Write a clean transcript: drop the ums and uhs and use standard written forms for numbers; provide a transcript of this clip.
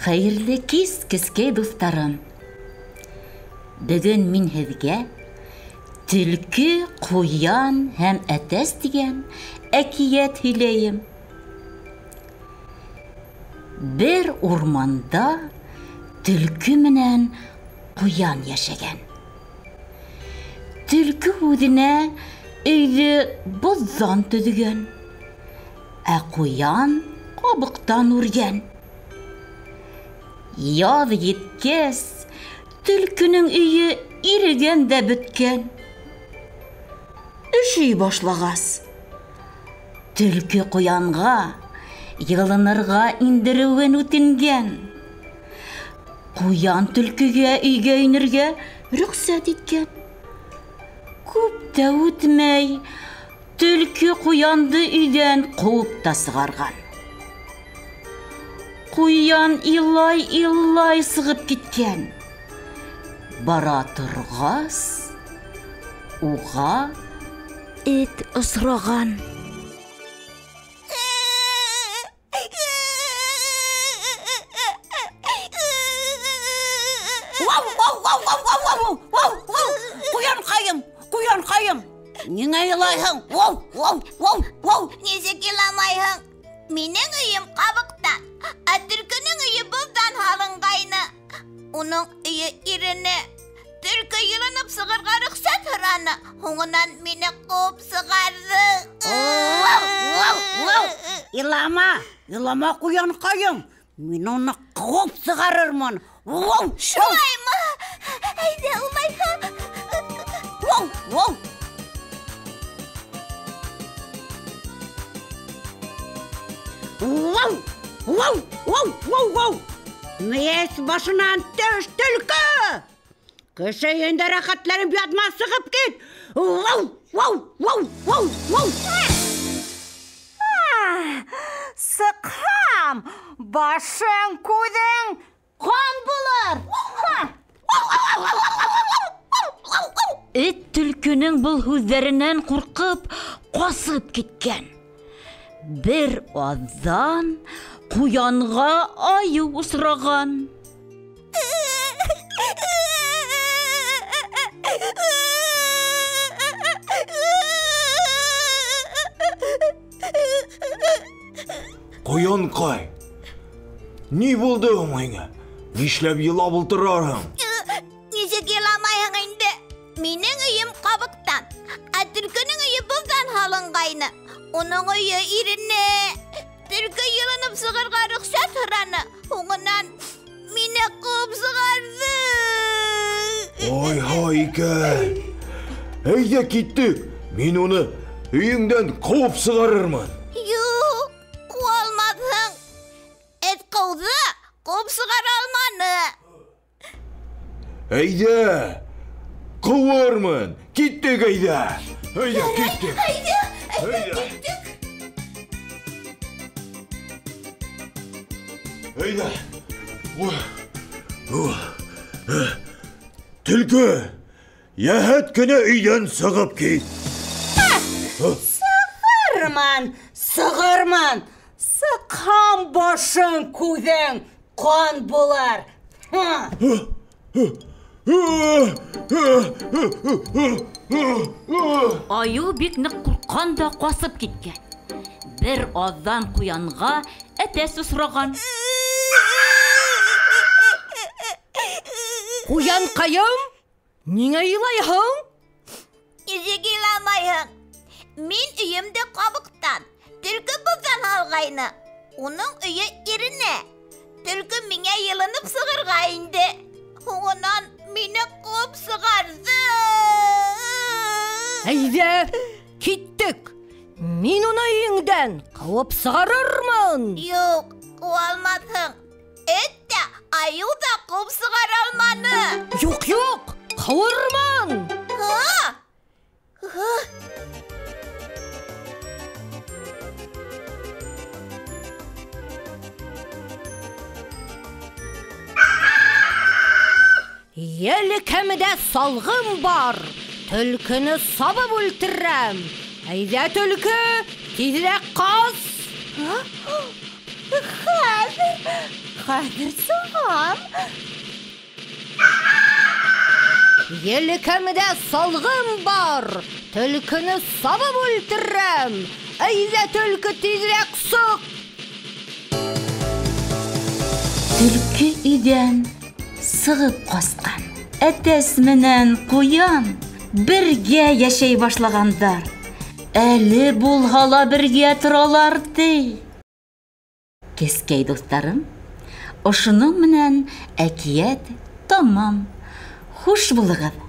Хәерле кис, кескәй дуҫтарым. Бөгөн мин һеҙгә Төлкө, ҡуян һәм әтәс дигән әкиәт һөйләйем. Бер урманда төлкө менән ҡуян йәшәгән. Төлкө үҙенә өйҙө боҙҙан төҙөгән, ә ҡуян ҡабыҡтан үргән. Яҙ еткәс, төлкөнөң өйө ирегән дә бөткән. Өшөй башлағас, төлкө ҡуянға йылынырға индереүен үтенгән. Ҡуян төлкөгә өйгә инергә рөхсәт иткән. Күп тә үтмәй, төлкө ҡуянды өйҙән ҡыуып та сығарған. Ҡуян илай-илай сығып киткән. Бара торғас, уға эт осраған. Ҡуян, ниңә илайһың? Нисек иламайһың? Минең өйөм ҡабыҡтан, ә төлкөнөң өйө боҙҙан һалынғайны. Уның өйө ирене. Төлкө йылынып сығырға рөхсәт һораны. Һуңынан мине ҡыуып сығарҙы. Илама ҡуянҡайым. Мин уны ҡыуып сығарырмын. Шулаймы? Әйҙә, улайһа. Мейес башынан төш, төлкө! Кеше өйөндә рәхәтләнеп ятма, сығып кит! Сыҡһам, башың, күҙең ҡан булыр! Эт төлкөнөң был һүҙҙәренән ҡурҡып, ҡасып киткән. Бер аҙҙан ҡуянға айыу осраған. Ҡуянҡай, ни булды һуңыңа? Нишләп илап ултырарһың? Нисек иламайһың инде? Минең өйөм ҡабыҡтан, ә төлкөнөң өйө боҙҙан һалынғайны. Уның өйө ирене. Төлкө йылынып сығырға рөхсәт һораны. Һуңынан мине ҡыуып сығарҙы. Ой-һай икән. Әйҙә киттек. Мин уны өйөңдән ҡыуып сығарырмын. Юҡ, ҡыуа алмаҫһың. Эт ҡыуҙы, ҡыуып сығара алманы. Әйҙә, ҡыуырмын. Киттек, әйҙә. Әйҙә, киттек. Әйҙә. Төлкө, йәһәт кенә өйҙән сығып кит. Сығырман! Сыҡһам, башың, күҙең ҡан булыр! Айыу бик ныҡ ҡурҡҡан да ҡасып киткән. Бер аҙҙан ҡуянға әтәс осраған. Ҡуянҡайым, ниңә илайһың? Нисек иламайһың? Мин өйөмдө ҡабыҡтан, төлкө боҙҙан һалғайны. Уның өйө ирене. Төлкө миңә йылынып сығырға инде. Һуңынан мине ҡыуып сығарҙы. Әйҙә, киттек. Мин уны өйөңдән ҡыуып сығарырмын. Юҡ, ҡыуа алмаҫһың. Эт тә, айыу ҙа ҡыуып сығара алманы. Юҡ, ҡыуырмын. Елкәмдә салғым бар. Төлкөне сабып үлтерәм. Әйҙә, төлкө, тиҙерәк ҡас. Хәзер сығам. Елкәмдә салгым бар. Төлкіні сабып өлтірәм. Әйдә, төлкі, тизрәк сык. Төлкі үйден сығып қасқан. Әтәс менән Куян бергә яшәй башлагандар. Әле булһа бергә торалар ди. Кескәй достарым, ошының менән әкият тамам. Хуш булыгыз.